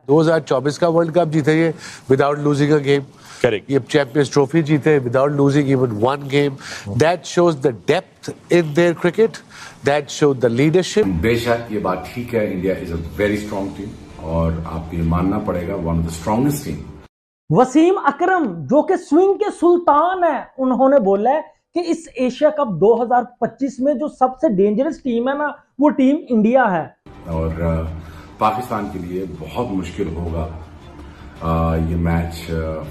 2024 का world cup जीते ये without losing a game. Correct. ये चैंपियंस ट्रॉफी जीते without losing even one game. That shows the depth in their cricket, that shows the leadership. बेशक ये बात ठीक है, India is a very strong team और आपको ये मानना पड़ेगा one of the strongest team. Wasim Akram जो कि स्विंग के सुल्तान है, उन्होंने बोला है कि इस एशिया कप 2025 में जो सबसे डेंजरस टीम है ना, वो टीम इंडिया है और पाकिस्तान के लिए बहुत मुश्किल होगा ये मैच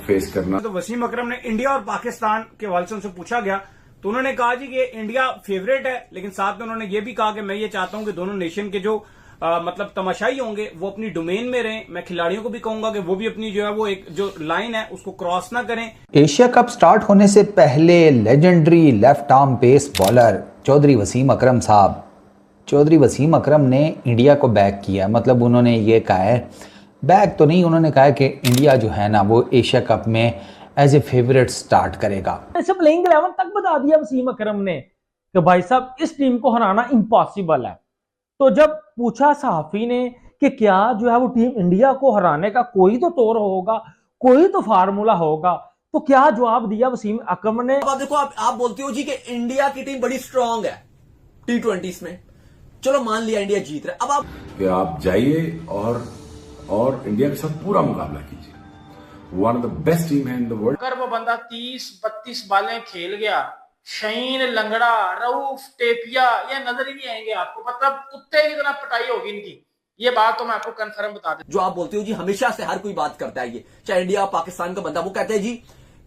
फेस करना। तो वसीम अकरम ने इंडिया और पाकिस्तान के हवाले से उनसे पूछा गया तो उन्होंने कहा जी कि इंडिया फेवरेट है, लेकिन साथ में उन्होंने ये भी कहा कि मैं ये चाहता हूं कि दोनों नेशन के जो मतलब तमाशाई होंगे वो अपनी डोमेन में रहें। मैं खिलाड़ियों को भी कहूंगा कि वो भी अपनी जो है वो एक जो लाइन है उसको क्रॉस ना करें। एशिया कप स्टार्ट होने से पहले legendary left arm pace bowler Chaudhary Wasim Akram साहब, चौधरी वसीम अकरम ने इंडिया को बैक किया। मतलब उन्होंने ये कहा है, बैक तो नहीं, उन्होंने कहा कि इंडिया जो है ना वो एशिया कप में एज ए फेवरेट स्टार्ट करेगा। ऐसे प्लेइंग 11 तक बता दिया वसीम अकरम ने कि भाई साहब इस टीम को हराना इम्पॉसिबल है। तो जब पूछा सहाफी ने कि क्या जो है वो टीम इंडिया को हराने का कोई तो तौर होगा, कोई तो फार्मूला होगा, तो क्या जवाब दिया वसीम अकरम ने। अब आप देखो, आप बोलते हो जी कि इंडिया की टीम बड़ी स्ट्रांग है T20s में, चलो मान लिया इंडिया जीत रहा है। अब आप जाइए और इंडिया के साथ पूरा मुकाबला कीजिए, one of the best team है इन द वर्ल्ड। अगर वो बंदा 30-32 बालें खेल गया, शहीन, लंगड़ा, रऊफ, टेपिया, ये नजर ही नहीं आएंगे आपको, मतलब कुत्ते की तरह पिटाई होगी इनकी। ये बात तो मैं आपको कंफर्म बता दूं। जो आप बोलते हो जी, हमेशा से हर कोई बात करता है, ये चाहे इंडिया पाकिस्तान का बंदा, वो कहते हैं जी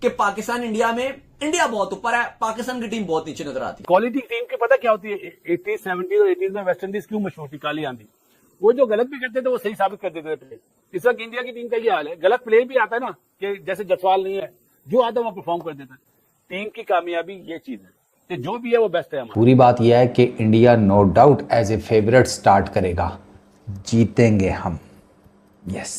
कि पाकिस्तान इंडिया में इंडिया बहुत ऊपर है, पाकिस्तान की टीम बहुत नीचे नजर आती है। क्वालिटी टीम की पता क्या होती है? 80s 70s और 80s में वेस्ट इंडीज क्यों मशहूर थी? काली आंधी। वो जो गलत भी करते थे वो सही साबित कर देते थे। इस वक्त इंडिया की टीम का ये हाल है, गलत प्ले भी आता है ना, कि जैसे जसवाल नहीं है, जो आता है वो परफॉर्म कर देता है। टीम की कामयाबी ये चीज है कि जो भी है वो बेस्ट है हमारा। पूरी बात यह है कि India no doubt as a favourite start करेगा, जीतेंगे हम, यस।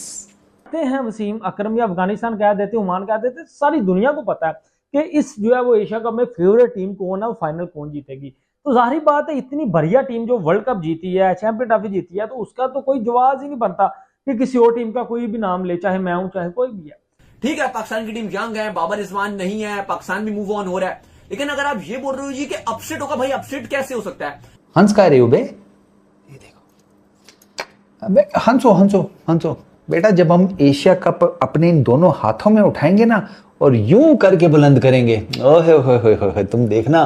हैं वसीम अकरम या अफगानिस्तान कह देते, ओमान कह देते, सारी दुनिया को पता है कि इस जो है वो एशिया कप में फेवरेट टीम कौन है, वो फाइनल कौन जीतेगी। तो जाहिर बात है इतनी बढ़िया टीम जो वर्ल्ड कप जीती है, चैंपियन ट्रॉफी जीती है, तो उसका तो कोई जवाब ही नहीं बनता कि किसी और टीम का कोई भी नाम ले, चाहे मैं हूं चाहे कोई भी है। ठीक है, पाकिस्तान की टीम यंग है, बाबर रिजवान नहीं है, पाकिस्तान भी मूव ऑन हो रहा है, लेकिन अगर आप ये बोल रहे हो जी कि अपसेट होगा, भाई अपसेट कैसे हो सकता है? हंस कह रहे हो बे? ये देखो अबे, हंसो बेटा, जब हम एशिया कप अपने इन दोनों हाथों में उठाएंगे ना और यूं करके बुलंद करेंगे, ओहे हो, तुम देखना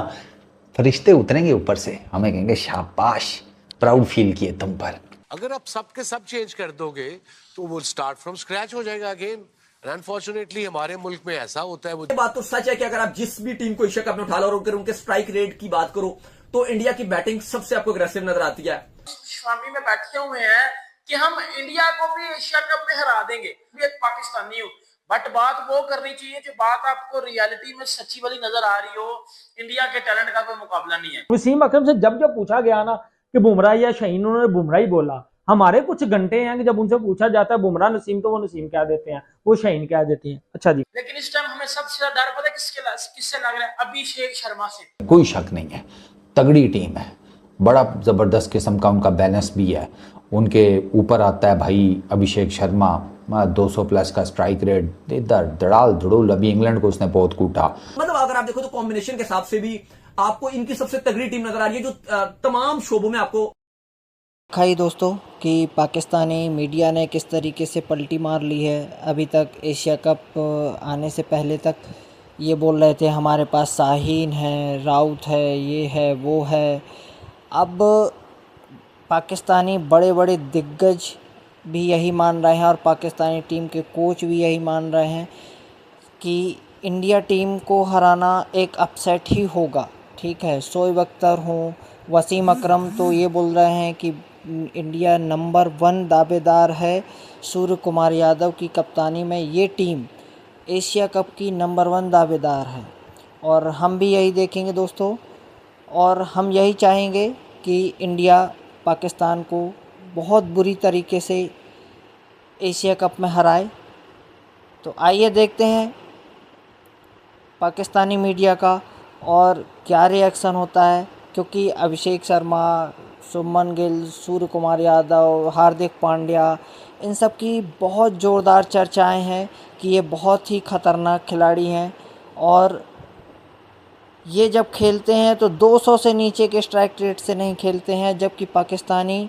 फरिश्ते उतरेंगे ऊपर से, हमें कहेंगे शाबाश, प्राउड फील किए तुम पर। अगर आप सब के सब चेंज कर दोगे तो वो स्टार्ट फ्रॉम स्क्रैच हो जाएगा अगेन। अनफॉर्चुनेटली हमारे मुल्क में ऐसा होता है। ये बात तो सच है कि अगर आप जिस भी टीम को एशिया कप में उठा लो और अगर उनके स्ट्राइक रेट की बात करो तो इंडिया की बैटिंग सबसे आपको अग्रेसिव नजर आती है। स्वामी में बैठे हुए हैं कि हम इंडिया को भी एशिया कप में हरा देंगे, भी एक पाकिस्तानी हो, बट बात वो करनी चाहिए जो बात आपको रियलिटी में सच्ची वाली नजर आ रही हो। इंडिया के टैलेंट का कोई मुकाबला नहीं है। वसीम अकरम से जब पूछा गया ना कि बुमराह या शहीन, उन्होंने बुमराह ही बोला। हमारे कुछ घंटे हैं कि जब उनसे पूछा जाता है बुमराह नसीम, तो वो नसीम कह देते हैं, वो शहीन कह देते हैं। अच्छा जी, लेकिन इस टाइम हमें सबसे ज्यादा डर पता है किससे लग रहा है? अभिषेक शर्मा से। कोई शक नहीं है, तगड़ी टीम है, बड़ा जबरदस्त किस्म का उनका बैलेंस भी है। उनके ऊपर आता है भाई अभिषेक शर्मा, 200 प्लस का स्ट्राइक रेट, धड़ाल धड़ूल, अभी इंग्लैंड को उसने बहुत कूटा। मतलब अगर आप देखो तो कॉम्बिनेशन के हिसाब से भी आपको इनकी सबसे तगड़ी टीम नजर आ रही है, जो तमाम शोबों में आपको खाई दोस्तों कि पाकिस्तानी मीडिया ने किस तरीके से पलटी मार ली है। अभी तक एशिया कप आने से पहले तक ये बोल रहे थे हमारे पास शाहीन है, राउत है, ये है, वो है। अब पाकिस्तानी बड़े बड़े दिग्गज भी यही मान रहे हैं और पाकिस्तानी टीम के कोच भी यही मान रहे हैं कि इंडिया टीम को हराना एक अपसेट ही होगा। ठीक है, शोएब अख्तर हूँ, वसीम अकरम तो ये बोल रहे हैं कि इंडिया नंबर 1 दावेदार है। सूर्य कुमार यादव की कप्तानी में ये टीम एशिया कप की नंबर 1 दावेदार है और हम भी यही देखेंगे दोस्तों, और हम यही चाहेंगे कि इंडिया पाकिस्तान को बहुत बुरी तरीके से एशिया कप में हराए। तो आइए देखते हैं पाकिस्तानी मीडिया का और क्या रिएक्शन होता है, क्योंकि अभिषेक शर्मा, शुभमन गिल, सूर्य कुमार यादव, हार्दिक पांड्या, इन सब की बहुत ज़ोरदार चर्चाएं हैं कि ये बहुत ही ख़तरनाक खिलाड़ी हैं और ये जब खेलते हैं तो 200 से नीचे के स्ट्राइक रेट से नहीं खेलते हैं, जबकि पाकिस्तानी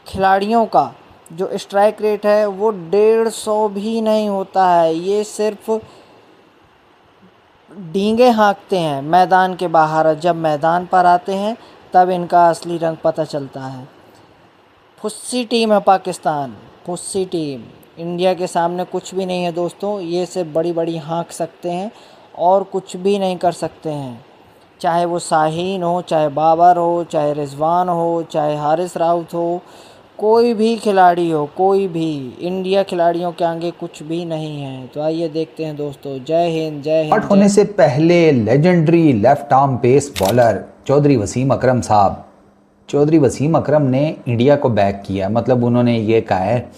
खिलाड़ियों का जो स्ट्राइक रेट है वो 150 भी नहीं होता है। ये सिर्फ डींगे हाँकते हैं मैदान के बाहर, जब मैदान पर आते हैं तब इनका असली रंग पता चलता है। फुस्सी टीम है पाकिस्तान, फुस्सी टीम। इंडिया के सामने कुछ भी नहीं है दोस्तों, ये सिर्फ बड़ी बड़ी हाँक सकते हैं और कुछ भी नहीं कर सकते हैं। चाहे वो शाहीन हो, चाहे बाबर हो, चाहे रिजवान हो, चाहे हारिस राउत हो, कोई भी खिलाड़ी हो, कोई भी, इंडिया खिलाड़ियों के आगे कुछ भी नहीं है। तो आइए देखते हैं दोस्तों। जय हिंद, जय हिंद। होने से पहले legendary left arm pace bowler Chaudhary Wasim Akram साहब, चौधरी वसीम अकरम ने इंडिया को बैक किया। मतलब उन्होंने ये कहा है,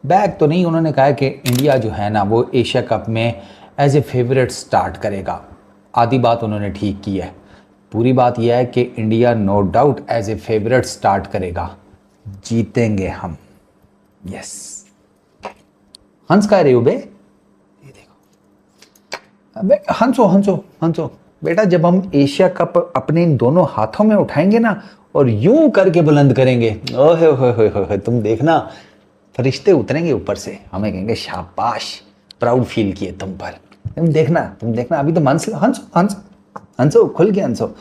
बैक तो नहीं, उन्होंने कहा है कि इंडिया जो है ना वो एशिया कप में एज ए फेवरेट स्टार्ट करेगा। आधी बात उन्होंने ठीक की है, पूरी बात यह है कि India no doubt as a favourite start करेगा, जीतेंगे हम। यस, हंस कह रहे हो बे? ये देखो अबे, हंसो हंसो हंसो बेटा। जब हम एशिया कप अपने इन दोनों हाथों में उठाएंगे ना और यूं करके बुलंद करेंगे, ओहे हो, तुम देखना फरिश्ते उतरेंगे ऊपर से, हमें कहेंगे शाबाश, प्राउड फील किए तुम पर। तुम देखना अभी तो हंसो खुल के हंसो।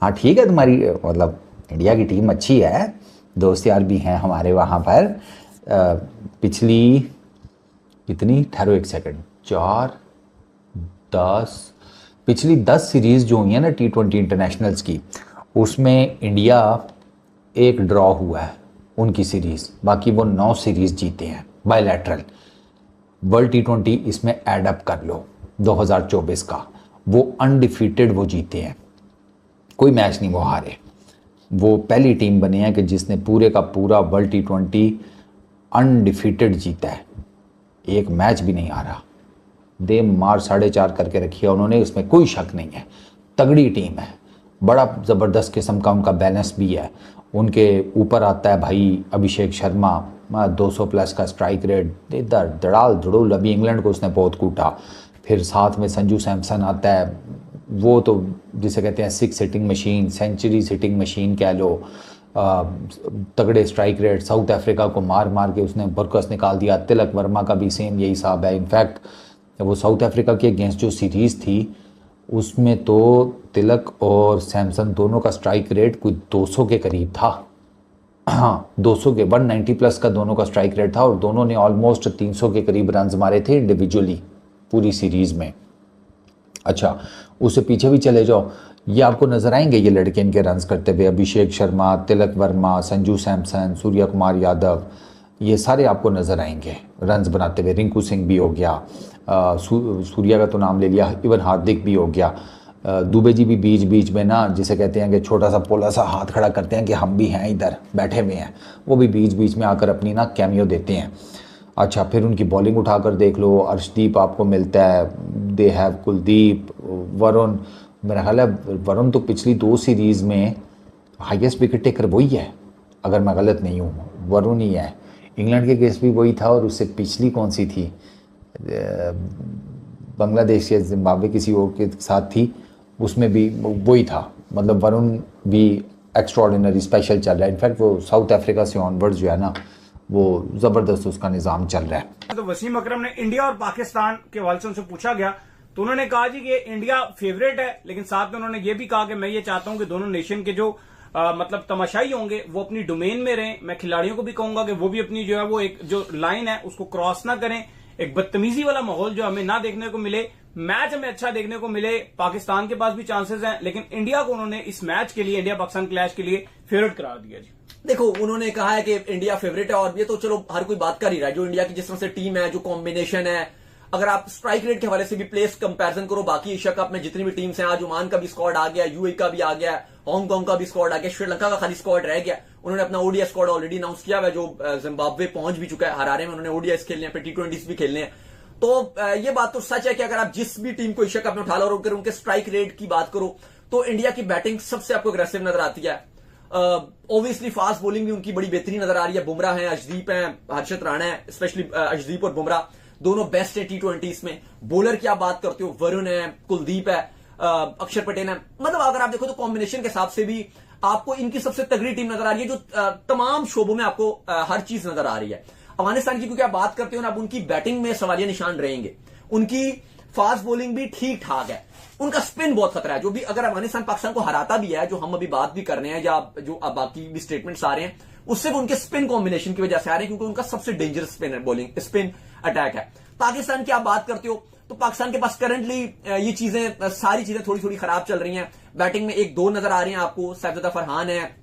हाँ ठीक है, तुम्हारी मतलब इंडिया की टीम अच्छी है, दोस्त यार भी हैं हमारे वहाँ पर। पिछली कितनी, ठहरो एक सेकंड, 4, 10, पिछली 10 सीरीज़ जो हुई है ना T20 इंटरनेशनल्स की, उसमें इंडिया एक ड्रॉ हुआ है उनकी सीरीज़, बाकी वो 9 सीरीज़ जीते हैं बायलैटरल। वर्ल्ड T20 इसमें ऐड अप कर लो 2024 का, वो अनडिफीटेड वो जीते हैं, कोई मैच नहीं वो हारे। वो पहली टीम बने हैं कि जिसने पूरे का पूरा वर्ल्ड T20 अनडिफीटेड जीता है, एक मैच भी नहीं हारा। दे मार 4.5 करके रखी है उन्होंने, इसमें कोई शक नहीं है। तगड़ी टीम है, बड़ा ज़बरदस्त किस्म का उनका बैलेंस भी है। उनके ऊपर आता है भाई अभिषेक शर्मा, 200 प्लस का स्ट्राइक रेट, इधर धड़ाल धड़ूल, अभी इंग्लैंड को उसने बहुत कूटा। फिर साथ में संजू सैमसन आता है, वो तो जिसे कहते हैं 6 hitting machine, century hitting machine कह लो। तगड़े स्ट्राइक रेट, साउथ अफ्रीका को मार मार के उसने बरकस निकाल दिया। तिलक वर्मा का भी सेम यही हिसाब है। इनफैक्ट वो साउथ अफ्रीका के अगेंस्ट जो सीरीज़ थी उसमें तो तिलक और सैमसन दोनों का स्ट्राइक रेट कोई 200 के करीब था। हाँ 200 के, 190 प्लस का दोनों का स्ट्राइक रेट था और दोनों ने ऑलमोस्ट 300 के करीब रन्स मारे थे इंडिविजुअली पूरी सीरीज़ में। अच्छा, उससे पीछे भी चले जाओ, ये आपको नजर आएंगे ये लड़के इनके रन्स करते हुए, अभिषेक शर्मा, तिलक वर्मा, संजू सैमसन, सूर्य कुमार यादव, ये सारे आपको नजर आएंगे रन्स बनाते हुए। रिंकू सिंह भी हो गया, सूर्या का तो नाम ले लिया, इवन हार्दिक भी हो गया। दुबे जी भी बीच बीच में ना जिसे कहते हैं कि छोटा सा पोला सा हाथ खड़ा करते हैं कि हम भी हैं इधर बैठे हुए हैं, वो भी बीच बीच में आकर अपनी ना कैमियो देते हैं। अच्छा, फिर उनकी बॉलिंग उठाकर देख लो, अर्शदीप आपको मिलता है, दे हैव कुलदीप, वरुण, मेरा ख्याल है वरुण तो पिछली 2 सीरीज़ में हाईएस्ट विकेट टेकर वही है, अगर मैं गलत नहीं हूँ, वरुण ही है। इंग्लैंड के केस भी वही था और उससे पिछली कौन सी थी, बांग्लादेश या जिम्बाब्वे किसी और के साथ थी, उसमें भी वही था। मतलब वरुण भी एक्स्ट्राऑर्डिनरी स्पेशल चल रहा है। इनफैक्ट वो साउथ अफ्रीका से ऑनवर्ड्स जो है ना वो ज़बरदस्त उसका निज़ाम चल रहा है। तो वसीम अकरम ने इंडिया और पाकिस्तान के हवाले से उनसे पूछा गया तो उन्होंने कहा जी कि इंडिया फेवरेट है, लेकिन साथ में उन्होंने ये भी कहा कि मैं ये चाहता हूं कि दोनों नेशन के जो मतलब तमाशाई होंगे वो अपनी डोमेन में रहें। मैं खिलाड़ियों को भी कहूंगा कि वो भी अपनी जो है वो एक जो लाइन है उसको क्रॉस ना करें, एक बदतमीजी वाला माहौल जो हमें ना देखने को मिले, मैच हमें अच्छा देखने को मिले। पाकिस्तान के पास भी चांसेस हैं, लेकिन इंडिया को उन्होंने इस मैच के लिए, इंडिया पाकिस्तान क्लैश के लिए फेवरेट करार दिया जी। देखो, उन्होंने कहा है कि इंडिया फेवरेट है और ये तो चलो हर कोई बात कर ही रहा है। जो इंडिया की जिस तरह से टीम है, जो कॉम्बिनेशन है, अगर आप स्ट्राइक रेट के हवाले से भी प्लेस कंपैरिजन करो बाकी एशिया कप में जितनी भी टीम्स हैं, आज ओमान का भी स्क्वाड आ गया, यूएई का भी आ गया, हांगकांग का भी स्क्वाड आ गया, श्रीलंका का खाली स्क्वाड रह गया। उन्होंने अपना ओडीआई स्क्वाड ऑलरेडी अनाउंस किया हुआ है, जो जिम्बाब्वे पहुंच भी चुका है, हरारे में उन्होंने ओडीआई खेलने हैं, T20s भी खेलने हैं। तो ये बात तो सच है कि अगर आप जिस भी टीम को एशिया कप में उठा लो और अगर उनके स्ट्राइक रेट की बात करो तो इंडिया की बैटिंग सबसे आपको अग्रेसिव नजर आती है। ऑब्वियसली फास्ट बॉलिंग भी उनकी बड़ी बेहतरीन नजर आ रही है। बुमराह है, अर्शदीप है, हर्षित राणा है, स्पेशली अर्शदीप और बुमराह दोनों बेस्ट है T20 में। बॉलर की आप बात करते हो, वरुण है, कुलदीप है, अक्षर पटेल है। मतलब अगर आप देखो तो कॉम्बिनेशन के हिसाब से भी आपको इनकी सबसे तगड़ी टीम नजर आ रही है, जो तमाम शोबों में आपको हर चीज नजर आ रही है। अफगानिस्तान की क्योंकि आप बात करते हो ना, अब उनकी बैटिंग में सवालिया निशान रहेंगे। उनकी फास्ट बॉलिंग भी ठीक ठाक है, उनका स्पिन बहुत खतरा है। जो भी अगर अफगानिस्तान पाकिस्तान को हराता भी है, जो हम अभी बात भी कर रहे हैं, या जो बाकी भी स्टेटमेंट्स आ रहे हैं, उससे भी उनके स्पिन कॉम्बिनेशन की वजह से आ रहे हैं, क्योंकि उनका सबसे dangerous spin bowling spin attack है। पाकिस्तान की आप बात करते हो तो पाकिस्तान के पास करंटली ये चीजें सारी चीजें थोड़ी थोड़ी खराब चल रही हैं। बैटिंग में एक दो नजर आ रहे हैं आपको, सैफुद्दीन फरहान है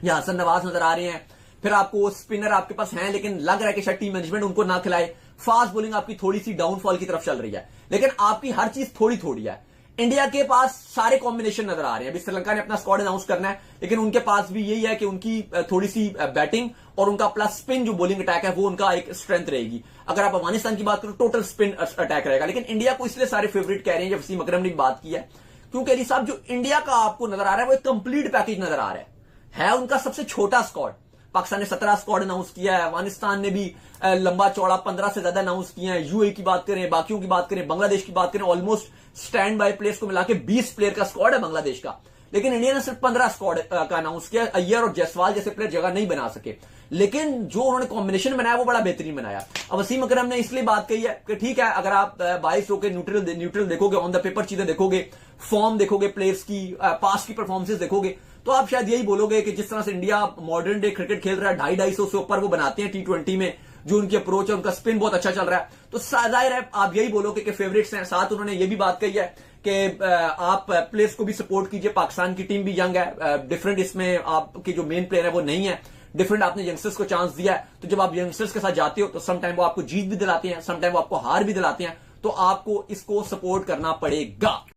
या हसन नवाज नजर आ रहे हैं। फिर आपको स्पिनर आपके पास हैं, लेकिन लग रहा है कि शायद टीम मैनेजमेंट उनको ना खिलाए। फास्ट बॉलिंग आपकी थोड़ी सी डाउनफॉल की तरफ चल रही है, लेकिन आपकी हर चीज थोड़ी थोड़ी है। इंडिया के पास सारे कॉम्बिनेशन नजर आ रहे हैं। अभी श्रीलंका ने अपना स्क्वाड अनाउंस करना है, लेकिन उनके पास भी यही है कि उनकी थोड़ी सी बैटिंग और उनका प्लस स्पिन जो बॉलिंग अटैक है वो उनका एक स्ट्रेंथ रहेगी। अगर आप अफगानिस्तान की बात करो, टोटल स्पिन अटैक रहेगा। लेकिन इंडिया को इसलिए सारे फेवरेट कह रहे हैं, जब वसीम अकरम ने बात की है, क्योंकि अली साहब जो इंडिया का आपको नजर आ रहा है वो एक कंप्लीट पैकेज नजर आ रहा है उनका सबसे छोटा स्क्वाड। पाकिस्तान ने 17 स्क्वाड अनाउंस किया है, अफगानिस्तान ने भी लंबा चौड़ा 15 से ज्यादा अनाउंस किया है। यूएई की बात करें, बाकियों की बात करें, बांग्लादेश की बात करें, ऑलमोस्ट स्टैंड बाय प्लेयर्स को मिला के 20 प्लेयर का स्क्वाड है बांग्लादेश का। लेकिन इंडिया ने सिर्फ 15 स्क्वाड का अनाउंस किया। अय्यर और जायसवाल जैसे प्लेयर जगह नहीं बना सके, लेकिन जो उन्होंने कॉम्बिनेशन बनाया वो बड़ा बेहतरीन बनाया। अब वसीम अकरम ने इसलिए बात कही है कि ठीक है, अगर आप बाइस होकर न्यूट्रल देखोगे, ऑन द पेपर चीजें देखोगे, फॉर्म देखोगे, प्लेयर्स की पास्ट की परफॉर्मेंस देखोगे, तो आप शायद यही बोलोगे कि जिस तरह से इंडिया मॉडर्न डे क्रिकेट खेल रहा है, 250 से ऊपर वो बनाते हैं T20 में, जो उनकी अप्रोच है, उनका स्पिन बहुत अच्छा चल रहा है, तो जाहिर है आप यही बोलोगे कि फेवरेट्स हैं। साथ उन्होंने ये भी बात कही है कि आप प्लेयर्स को भी सपोर्ट कीजिए। पाकिस्तान की टीम भी यंग है, डिफरेंट इसमें आपके जो मेन प्लेयर है वो नहीं है, डिफरेंट आपने यंगस्टर्स को चांस दिया है। तो जब आप यंगस्टर्स के साथ जाते हो तो समटाइम वो आपको जीत भी दिलाते हैं, समटाइम वो आपको हार भी दिलाते हैं, तो आपको इसको सपोर्ट करना पड़ेगा।